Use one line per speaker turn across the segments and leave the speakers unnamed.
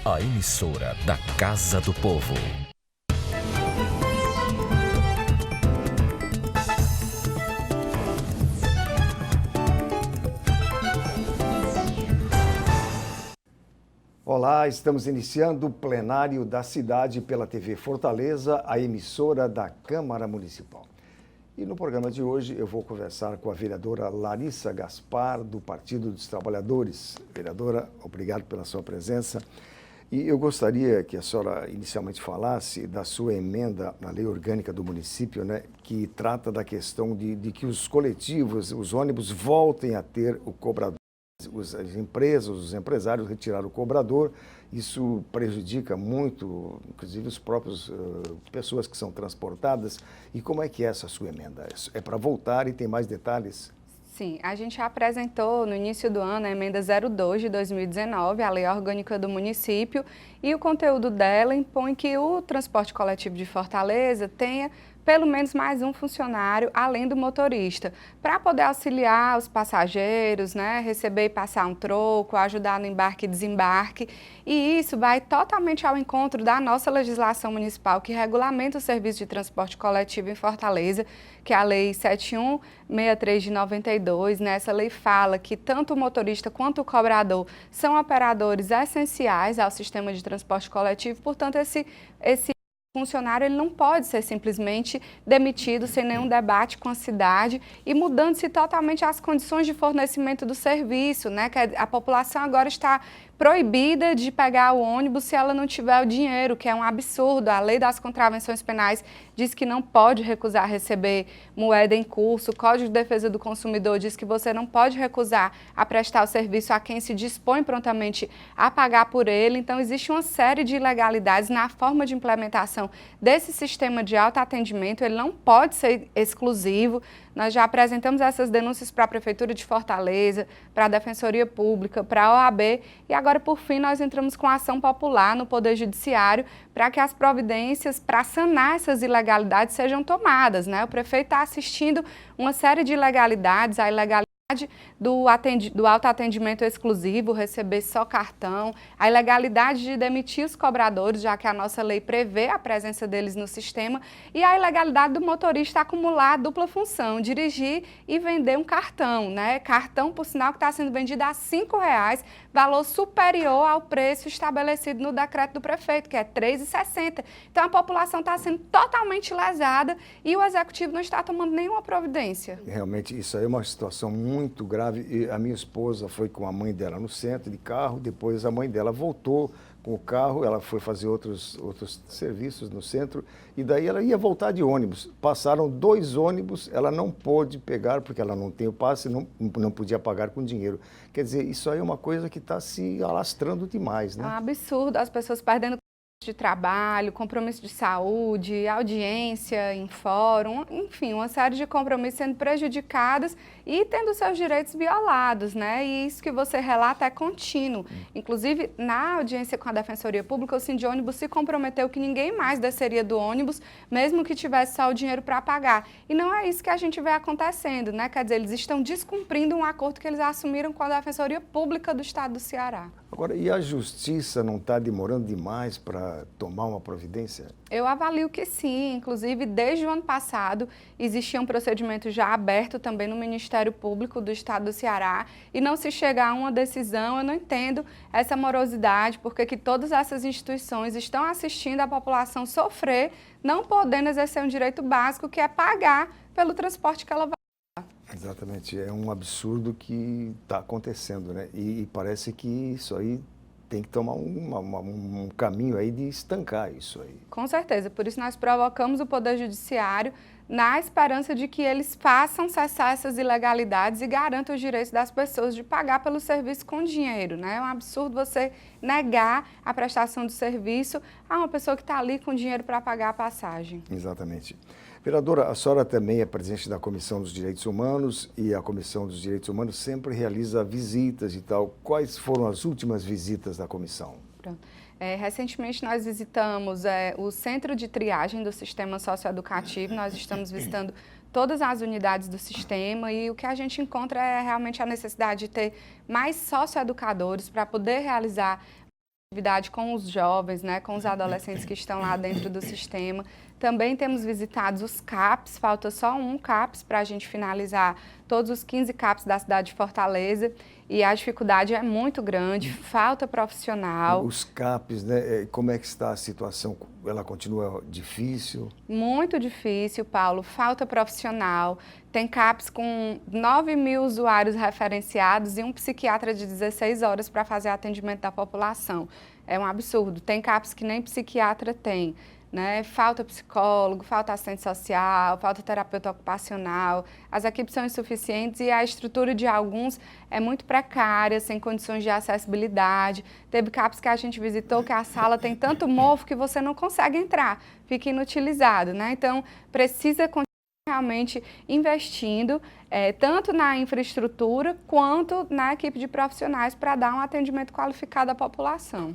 a emissora da Casa do Povo.
Olá, estamos iniciando o plenário da cidade pela TV Fortaleza, a emissora da Câmara Municipal. E no programa de hoje eu vou conversar com a vereadora Larissa Gaspar, do Partido dos Trabalhadores. Vereadora, obrigado pela sua presença. E eu gostaria que a senhora inicialmente falasse da sua emenda na lei orgânica do município, né, que trata da questão de que os coletivos, os ônibus, voltem a ter o cobrador. As empresas, os empresários retiraram o cobrador, isso prejudica muito, inclusive os próprios pessoas que são transportadas. E como é que é essa sua emenda? É para voltar e tem mais detalhes?
Sim, a gente apresentou no início do ano a emenda 02 de 2019, a lei orgânica do município, e o conteúdo dela impõe que o transporte coletivo de Fortaleza tenha pelo menos mais um funcionário, além do motorista, para poder auxiliar os passageiros, né, receber e passar um troco, ajudar no embarque e desembarque. E isso vai totalmente ao encontro da nossa legislação municipal, que regulamenta o serviço de transporte coletivo em Fortaleza, que é a Lei 7163 de 92. Nessa lei fala que tanto o motorista quanto o cobrador são operadores essenciais ao sistema de transporte coletivo, portanto, esse funcionário ele não pode ser simplesmente demitido sem nenhum debate com a cidade e mudando-se totalmente as condições de fornecimento do serviço, né? Que a população agora está proibida de pegar o ônibus se ela não tiver o dinheiro, que é um absurdo. A lei das contravenções penais diz que não pode recusar receber moeda em curso, o Código de Defesa do Consumidor diz que você não pode recusar a prestar o serviço a quem se dispõe prontamente a pagar por ele. Então, existe uma série de ilegalidades na forma de implementação desse sistema de autoatendimento, ele não pode ser exclusivo. Nós já apresentamos essas denúncias para a Prefeitura de Fortaleza, para a Defensoria Pública, para a OAB e agora, por fim, nós entramos com a ação popular no Poder Judiciário para que as providências para sanar essas ilegalidades sejam tomadas, né? O prefeito está assistindo uma série de ilegalidades, a ilegalidade do autoatendimento exclusivo, receber só cartão, a ilegalidade de demitir os cobradores, já que a nossa lei prevê a presença deles no sistema, e a ilegalidade do motorista acumular a dupla função, dirigir e vender um cartão, né? Cartão, por sinal, que está sendo vendido a R$5, valor superior ao preço estabelecido no decreto do prefeito, que é R$3,60. Então, a população está sendo totalmente lesada e o executivo não está tomando nenhuma providência.
Realmente, isso aí é uma situação muito grave. E a minha esposa foi com a mãe dela no centro de carro, depois a mãe dela voltou com o carro, ela foi fazer outros serviços no centro e daí ela ia voltar de ônibus. Passaram 2 ônibus, ela não pôde pegar porque ela não tem o passe, não podia pagar com dinheiro. Quer dizer, isso aí é uma coisa que está se alastrando demais, né?
É um absurdo, as pessoas perdendo de trabalho, compromisso de saúde, audiência em fórum, enfim, uma série de compromissos sendo prejudicados e tendo seus direitos violados, né? E isso que você relata é contínuo. Inclusive, na audiência com a Defensoria Pública, o Sindônibus se comprometeu que ninguém mais desceria do ônibus, mesmo que tivesse só o dinheiro para pagar. E não é isso que a gente vê acontecendo, né? Quer dizer, eles estão descumprindo um acordo que eles assumiram com a Defensoria Pública do Estado do Ceará.
Agora, e a justiça não está demorando demais para tomar uma providência?
Eu avalio que sim, inclusive desde o ano passado existia um procedimento já aberto também no Ministério Público do Estado do Ceará e não se chega a uma decisão. Eu não entendo essa morosidade, porque que todas essas instituições estão assistindo a população sofrer, não podendo exercer um direito básico que é pagar pelo transporte que ela vai.
Exatamente, é um absurdo que está acontecendo, né? E parece que isso aí tem que tomar um caminho aí de estancar isso aí.
Com certeza, por isso nós provocamos o Poder Judiciário na esperança de que eles façam cessar essas ilegalidades e garantam os direitos das pessoas de pagar pelo serviço com dinheiro, né? É um absurdo você negar a prestação do serviço a uma pessoa que está ali com dinheiro para pagar a passagem.
Exatamente. Vereadora, a senhora também é presidente da Comissão dos Direitos Humanos e a Comissão dos Direitos Humanos sempre realiza visitas e tal. Quais foram as últimas visitas da comissão?
Pronto. Recentemente nós visitamos o Centro de Triagem do Sistema Socioeducativo, nós estamos visitando todas as unidades do sistema e o que a gente encontra é realmente a necessidade de ter mais socioeducadores para poder realizar atividade com os jovens, né, com os adolescentes que estão lá dentro do sistema. Também temos visitado os CAPs, falta só um CAPs para a gente finalizar todos os 15 CAPs da cidade de Fortaleza e a dificuldade é muito grande, falta profissional.
Os CAPs, né, como é que está a situação? Ela continua difícil?
Muito difícil, Paulo, falta profissional. Tem CAPs com 9.000 usuários referenciados e um psiquiatra de 16 horas para fazer atendimento da população. É um absurdo. Tem CAPs que nem psiquiatra tem. Né? Falta psicólogo, falta assistente social, falta terapeuta ocupacional, as equipes são insuficientes e a estrutura de alguns é muito precária, sem condições de acessibilidade. Teve CAPs que a gente visitou que a sala tem tanto mofo que você não consegue entrar, fica inutilizado, né? Então, precisa continuar realmente investindo tanto na infraestrutura quanto na equipe de profissionais para dar um atendimento qualificado à população.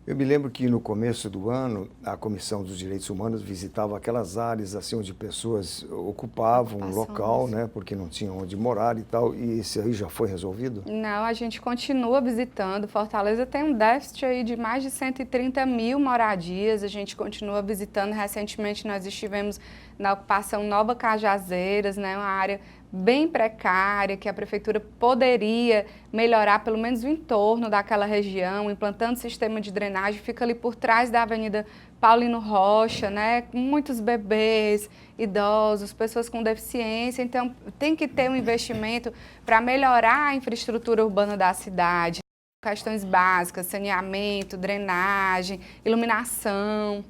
Eu me lembro que no começo do ano, a Comissão dos Direitos Humanos visitava aquelas áreas assim onde pessoas ocupavam um local, né, porque não tinham onde morar e tal, e esse aí já foi resolvido?
Não, a gente continua visitando. Fortaleza tem um déficit aí de mais de 130.000 moradias, a gente continua visitando. Recentemente nós estivemos na ocupação Nova Cajazeiras, né, uma área bem precária, que a prefeitura poderia melhorar pelo menos o entorno daquela região, implantando sistema de drenagem, fica ali por trás da Avenida Paulino Rocha, né? Muitos bebês, idosos, pessoas com deficiência, então tem que ter um investimento para melhorar a infraestrutura urbana da cidade, questões básicas, saneamento, drenagem, iluminação.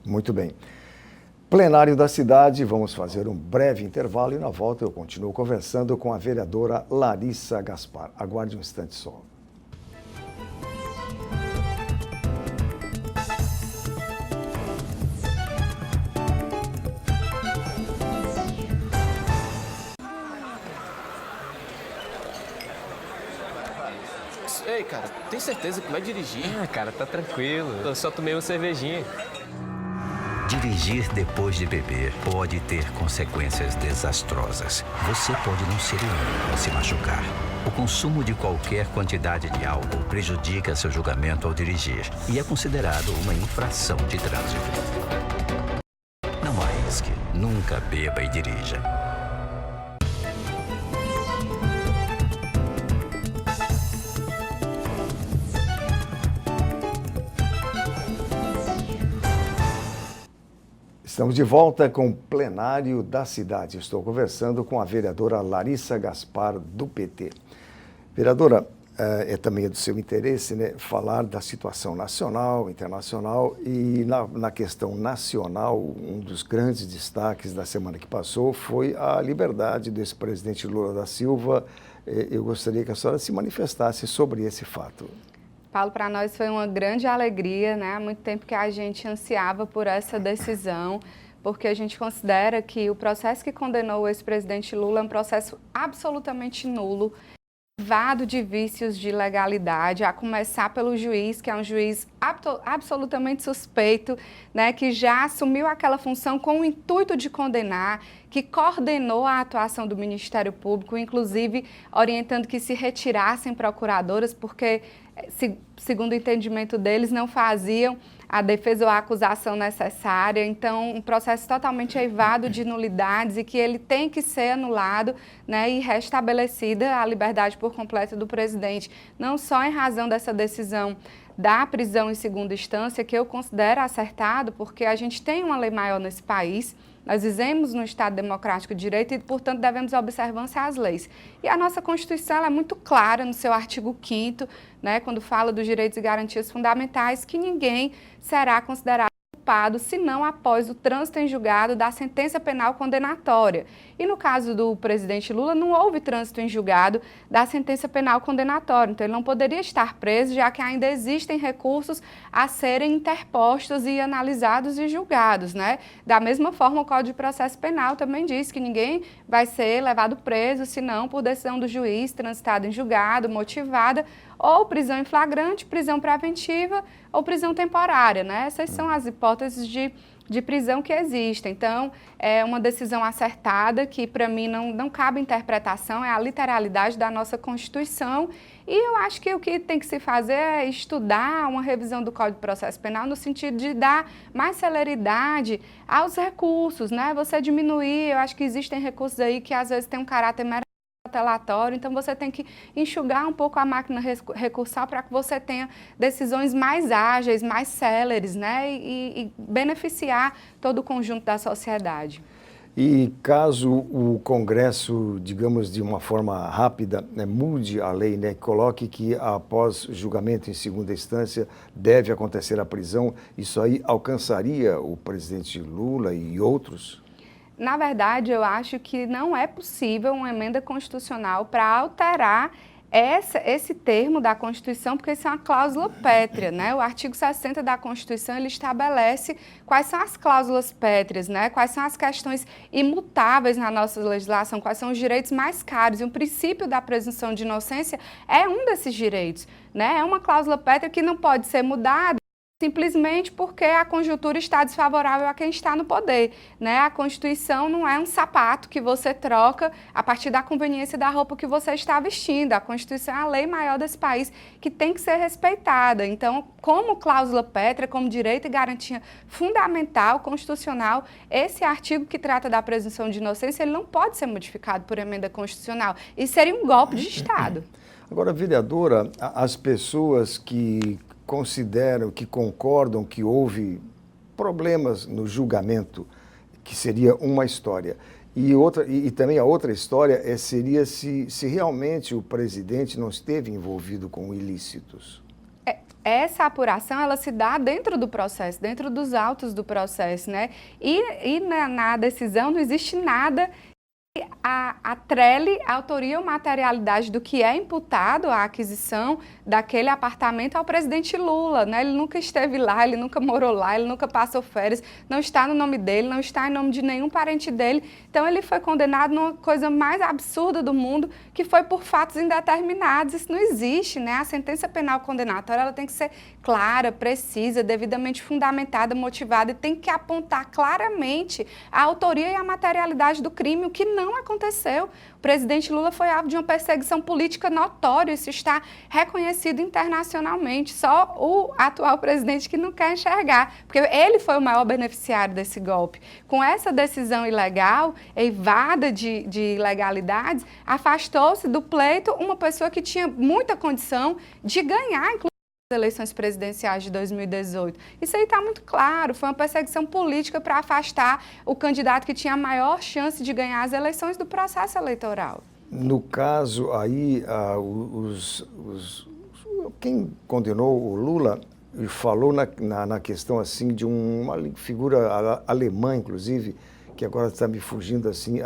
Muito bem. Plenário da cidade, vamos fazer um breve intervalo e na volta eu continuo conversando com a vereadora Larissa Gaspar. Aguarde um instante só.
Ei, cara, tem certeza que vai dirigir?
Ah, cara, tá tranquilo. Eu só tomei uma cervejinha.
Dirigir depois de beber pode ter consequências desastrosas. Você pode não ser o único a se machucar. O consumo de qualquer quantidade de álcool prejudica seu julgamento ao dirigir e é considerado uma infração de trânsito. Não arrisque, nunca beba e dirija.
Estamos de volta com o plenário da cidade. Estou conversando com a vereadora Larissa Gaspar, do PT. Vereadora, também é do seu interesse, né, falar da situação nacional, internacional e na questão nacional, um dos grandes destaques da semana que passou foi a liberdade do ex-presidente Lula da Silva. Eu gostaria que a senhora se manifestasse sobre esse fato.
Paulo, para nós foi uma grande alegria, né? Há muito tempo que a gente ansiava por essa decisão, porque a gente considera que o processo que condenou o ex-presidente Lula é um processo absolutamente nulo, privado de vícios de legalidade, a começar pelo juiz, que é um juiz absolutamente suspeito, né, que já assumiu aquela função com o intuito de condenar, que coordenou a atuação do Ministério Público, inclusive orientando que se retirassem procuradoras, porque, segundo o entendimento deles, não faziam a defesa ou a acusação necessária. Então, um processo totalmente eivado de nulidades e que ele tem que ser anulado, né, e restabelecida a liberdade por completo do presidente, não só em razão dessa decisão da prisão em segunda instância, que eu considero acertado, porque a gente tem uma lei maior nesse país, nós vivemos no Estado Democrático de Direito e, portanto, devemos observância às leis. E a nossa Constituição ela é muito clara no seu artigo 5º, né, quando fala dos direitos e garantias fundamentais, que ninguém será considerado culpado, senão após o trânsito em julgado da sentença penal condenatória. E no caso do presidente Lula, não houve trânsito em julgado da sentença penal condenatória, então ele não poderia estar preso, já que ainda existem recursos a serem interpostos e analisados e julgados, né? Da mesma forma, o Código de Processo Penal também diz que ninguém vai ser levado preso, senão por decisão do juiz, transitado em julgado, motivada, ou prisão em flagrante, prisão preventiva ou prisão temporária, né? Essas são as hipóteses de de prisão que existe. Então, é uma decisão acertada que, para mim, não cabe interpretação, é a literalidade da nossa Constituição. E eu acho que o que tem que se fazer é estudar uma revisão do Código de Processo Penal no sentido de dar mais celeridade aos recursos, né? Você diminuir, eu acho que existem recursos aí que às vezes têm um caráter protelatório, então você tem que enxugar um pouco a máquina recursal para que você tenha decisões mais ágeis, mais céleres, né? E beneficiar todo o conjunto da sociedade.
E caso o Congresso, digamos, de uma forma rápida, né, mude a lei, né, coloque que após julgamento em segunda instância deve acontecer a prisão, isso aí alcançaria o presidente Lula e outros?
Na verdade, eu acho que não é possível uma emenda constitucional para alterar esse termo da Constituição, porque isso é uma cláusula pétrea, né? O artigo 60 da Constituição, ele estabelece quais são as cláusulas pétreas, né? Quais são as questões imutáveis na nossa legislação, quais são os direitos mais caros. E o princípio da presunção de inocência é um desses direitos, né? É uma cláusula pétrea que não pode ser mudada simplesmente porque a conjuntura está desfavorável a quem está no poder, né? A Constituição não é um sapato que você troca a partir da conveniência da roupa que você está vestindo. A Constituição é a lei maior desse país que tem que ser respeitada. Então, como cláusula pétrea, como direito e garantia fundamental, constitucional, esse artigo que trata da presunção de inocência, ele não pode ser modificado por emenda constitucional. Isso seria um golpe de Estado.
Agora, vereadora, as pessoas que consideram, que concordam que houve problemas no julgamento, que seria uma história. E também a outra história seria se realmente o presidente não esteve envolvido com ilícitos.
Essa apuração, ela se dá dentro do processo, dentro dos autos do processo, né? E na decisão não existe nada que atrele a autoria ou materialidade do que é imputado à aquisição daquele apartamento ao presidente Lula, né? Ele nunca esteve lá, ele nunca morou lá, ele nunca passou férias, não está no nome dele, não está em nome de nenhum parente dele. Então ele foi condenado numa coisa mais absurda do mundo, que foi por fatos indeterminados. Isso não existe, né? A sentença penal condenatória, ela tem que ser clara, precisa, devidamente fundamentada, motivada e tem que apontar claramente a autoria e a materialidade do crime, o que não aconteceu. O presidente Lula foi alvo de uma perseguição política notória, isso está reconhecido internacionalmente. Só o atual presidente que não quer enxergar, porque ele foi o maior beneficiário desse golpe. Com essa decisão ilegal, eivada de ilegalidades, afastou-se do pleito uma pessoa que tinha muita condição de ganhar, inclusive, eleições presidenciais de 2018. Isso aí está muito claro, foi uma perseguição política para afastar o candidato que tinha a maior chance de ganhar as eleições do processo eleitoral.
No caso aí, quem condenou o Lula falou na questão assim de uma figura alemã, inclusive, que agora está me fugindo assim,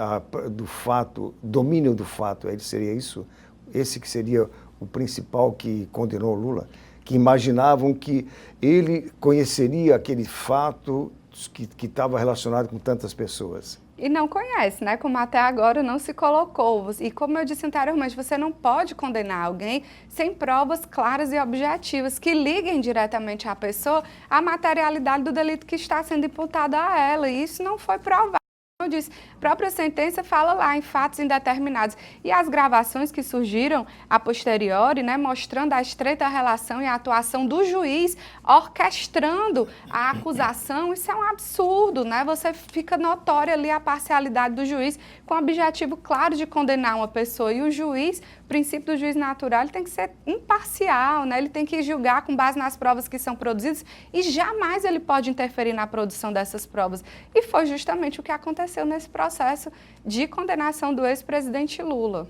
do fato, domínio do fato, seria isso? Esse que seria o principal que condenou o Lula? Que imaginavam que ele conheceria aquele fato que estava relacionado com tantas pessoas.
E não conhece, né? Como até agora não se colocou. E como eu disse anteriormente, você não pode condenar alguém sem provas claras e objetivas que liguem diretamente à pessoa à materialidade do delito que está sendo imputado a ela. E isso não foi provado. Como eu disse, a própria sentença fala lá em fatos indeterminados. E as gravações que surgiram a posteriori, né, mostrando a estreita relação e a atuação do juiz orquestrando a acusação, isso é um absurdo, né? Você fica notória ali a parcialidade do juiz com o objetivo claro de condenar uma pessoa. E o juiz, o princípio do juiz natural, ele tem que ser imparcial, né? Ele tem que julgar com base nas provas que são produzidas e jamais ele pode interferir na produção dessas provas. E foi justamente o que aconteceu nesse processo de condenação do ex-presidente Lula.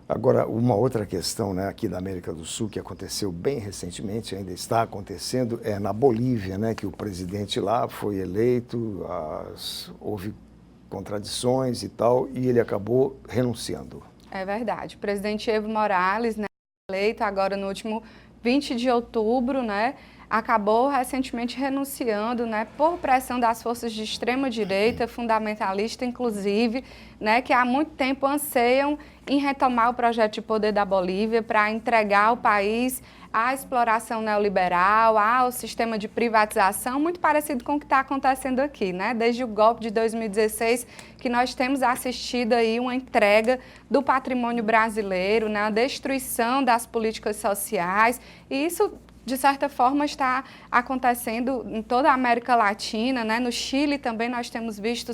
Agora, uma outra questão, né, aqui da América do Sul, que aconteceu bem recentemente, ainda está acontecendo, é na Bolívia, né, que o presidente lá foi eleito, houve contradições e tal, e ele acabou renunciando.
É verdade. O presidente Evo Morales, né, eleito agora no último 20 de outubro, né, acabou recentemente renunciando, né, por pressão das forças de extrema-direita, fundamentalista inclusive, né, que há muito tempo anseiam em retomar o projeto de poder da Bolívia para entregar o país à exploração neoliberal, ao sistema de privatização, muito parecido com o que está acontecendo aqui, né? Desde o golpe de 2016, que nós temos assistido aí uma entrega do patrimônio brasileiro, né? A destruição das políticas sociais, e isso, de certa forma, está acontecendo em toda a América Latina, né? No Chile também nós temos visto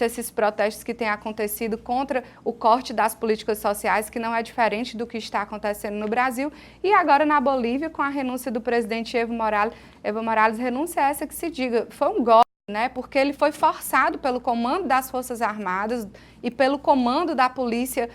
esses protestos que têm acontecido contra o corte das políticas sociais, que não é diferente do que está acontecendo no Brasil. E agora na Bolívia, com a renúncia do presidente Evo Morales, renúncia essa que se diga, foi um golpe, né? Porque ele foi forçado pelo comando das Forças Armadas e pelo comando da polícia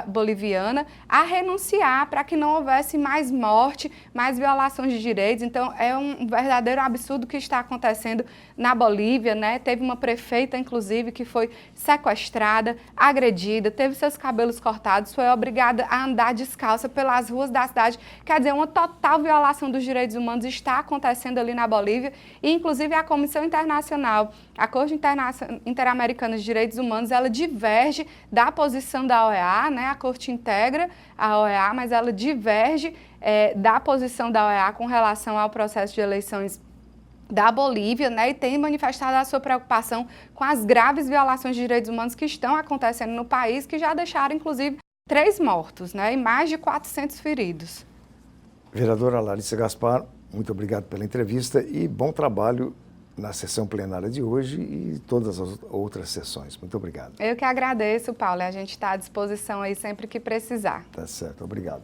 boliviana a renunciar para que não houvesse mais morte, mais violações de direitos. Então, é um verdadeiro absurdo o que está acontecendo na Bolívia, né? Teve uma prefeita, inclusive, que foi sequestrada, agredida, teve seus cabelos cortados, foi obrigada a andar descalça pelas ruas da cidade. Quer dizer, uma total violação dos direitos humanos está acontecendo ali na Bolívia e, inclusive, a Comissão Internacional, a Corte Interamericana de Direitos Humanos, ela diverge da posição da OEA, né? A Corte integra a OEA, mas ela diverge da posição da OEA com relação ao processo de eleições da Bolívia, né? E tem manifestado a sua preocupação com as graves violações de direitos humanos que estão acontecendo no país, que já deixaram, inclusive, 3 mortos, né? E mais de 400 feridos.
Vereadora Larissa Gaspar, muito obrigado pela entrevista e bom trabalho na sessão plenária de hoje e todas as outras sessões. Muito obrigado.
Eu que agradeço, Paulo. A gente está à disposição aí sempre que precisar.
Tá certo, obrigado.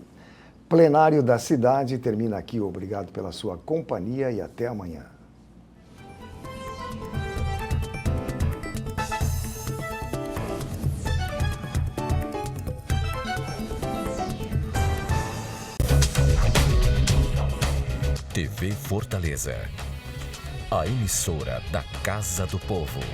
Plenário da Cidade termina aqui. Obrigado pela sua companhia e até amanhã.
TV Fortaleza, a emissora da Casa do Povo.